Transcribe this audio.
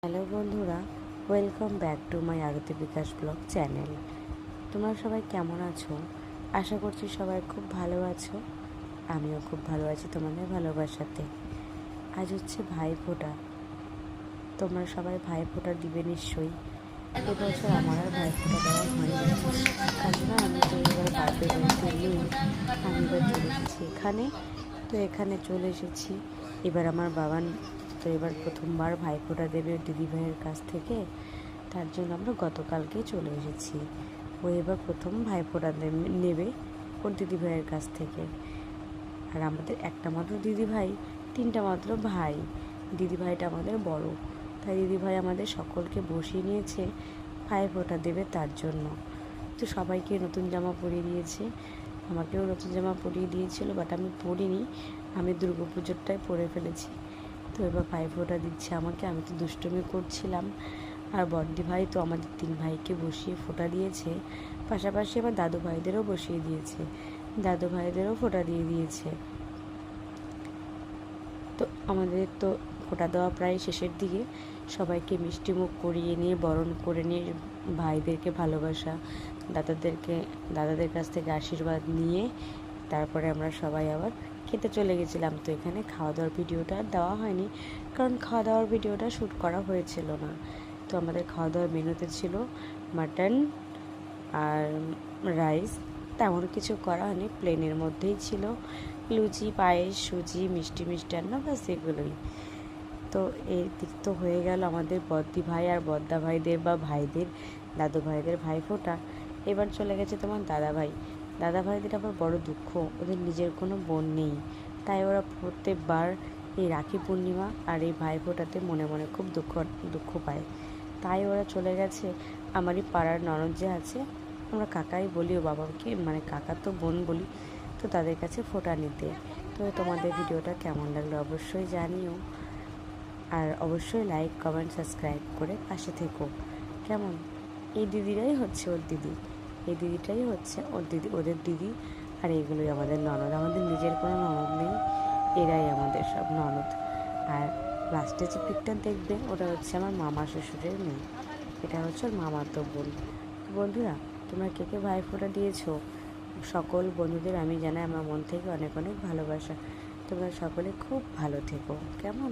Hello বন্ধুরা, welcome back to my Arati Bikash blog channel. তোমরা সবাই কেমন আছো? আশা করছি সবাই খুব ভালো আছো। আমিও খুব ভালো আছি তোমাদের ভালোবাসাতে। আজ হচ্ছে ভাইফোঁটা। তোমরা সবাই ভাইফোঁটা দিবে নিশ্চয়ই। এবছর আমার আর ভাইফোঁটা দেওয়া হয়নি, কারণ আমি তো এবার বাপের বাড়িতে নেই। আমি এবার চলে এসেছি এখানে। তো এখানে চলে এসেছি। এবার আমার বাবা তো এবার প্রথমবার ভাইফোঁটা দেবে দিদিভাইয়ের কাছ থেকে। তার জন্য আমরা গতকালকেই চলে এসেছি। ও এবার প্রথম ভাইফোঁটা নেবে ওর দিদিভাইয়ের কাছ থেকে। আর আমাদের একটা মাত্র দিদিভাই, তিনটা মাত্র ভাই। দিদিভাইটা আমাদের বড়, তাই দিদিভাই আমাদের সকলকে বসিয়ে নিয়েছে ভাইফোঁটা দেবে তার জন্য। তো সবাইকে নতুন জামা পরিয়ে দিয়েছে, আমাকেও নতুন জামা পরিয়ে দিয়েছিল, বাট আমি পরিনি। আমি দুর্গাপুজোরটাই পরে ফেলেছি। তো এবার ভাইফোঁটা দিচ্ছে আমাকে। আমি তো দুষ্টুমি করছিলাম। আর বড়দি ভাই তো আমাদের তিন ভাইকে বসিয়ে ফোঁটা দিয়েছে, পাশাপাশি আবার দাদু ভাইদেরও বসিয়ে দিয়েছে, দাদু ভাইদেরও ফোঁটা দিয়ে দিয়েছে। তো আমাদের তো ফোঁটা দেওয়া প্রায় শেষের দিকে। সবাইকে মিষ্টি মুখ করিয়ে নিয়ে, বরণ করে নিয়ে, ভাইদেরকে ভালোবাসা, দাদাদের কাছ থেকে আশীর্বাদ নিয়ে তারপরে আমরা সবাই আবার খেতে চলে গেছিলাম। তো এখানে খাওয়া দাওয়ার ভিডিওটা দেওয়া হয়নি, কারণ খাওয়া দাওয়ার ভিডিওটা শ্যুট করা হয়েছিল না। তো আমাদের খাওয়া দাওয়ার মেনুতে ছিল মাটন আর রাইস, তেমন কিছু করা হয়নি। প্লেনের মধ্যেই ছিল লুচি, পায়েস, সুজি, মিষ্টান্ন, ব্যাস এগুলোই। তো এই দিক তো হয়ে গেল আমাদের বদ্দি ভাই আর বদ্দা ভাইদের বা ভাইদের, দাদু ভাইদের ভাইফোঁটা। এবার চলে গেছে তোমার দাদা ভাইদের আবার বড় দুঃখ, ওদের নিজের কোনো বোন নেই। তাই ওরা প্রত্যেকবার এই রাখি পূর্ণিমা আর এই ভাইফোঁটাতে মনে মনে খুব দুঃখ পায়। তাই ওরা চলে গেছে আমারই পাড়ার ননদ যে আছে, আমরা কাকাই বলি ও বাবাকে, মানে কাকা তো বোন বলি, তো তাদের কাছে ফোঁটা নিতে। তো তোমাদের ভিডিওটা কেমন লাগলো অবশ্যই জানিও। আর অবশ্যই লাইক, কমেন্ট, সাবস্ক্রাইব করে পাশে থেকো। কেমন? এই দিদিরাই হচ্ছে ওর দিদি, এই দিদিটাই হচ্ছে ওদের দিদি। আর এইগুলোই আমাদের ননদ, আমাদের নিজের কোনো ননদ নেই, এরাই আমাদের সব ননদ। আর লাস্টে যে পিকটা দেখবে ওটা হচ্ছে আমার মামা শ্বশুরের মেয়ে, এটা হচ্ছে ওর মামাতো বোন। বন্ধুরা, তোমরা কে কে ভাইফোঁটা দিয়েছো? সকল বন্ধুদের আমি জানাই আমার মন থেকে অনেক অনেক ভালোবাসা। তোমরা সকলে খুব ভালো থেকো। কেমন?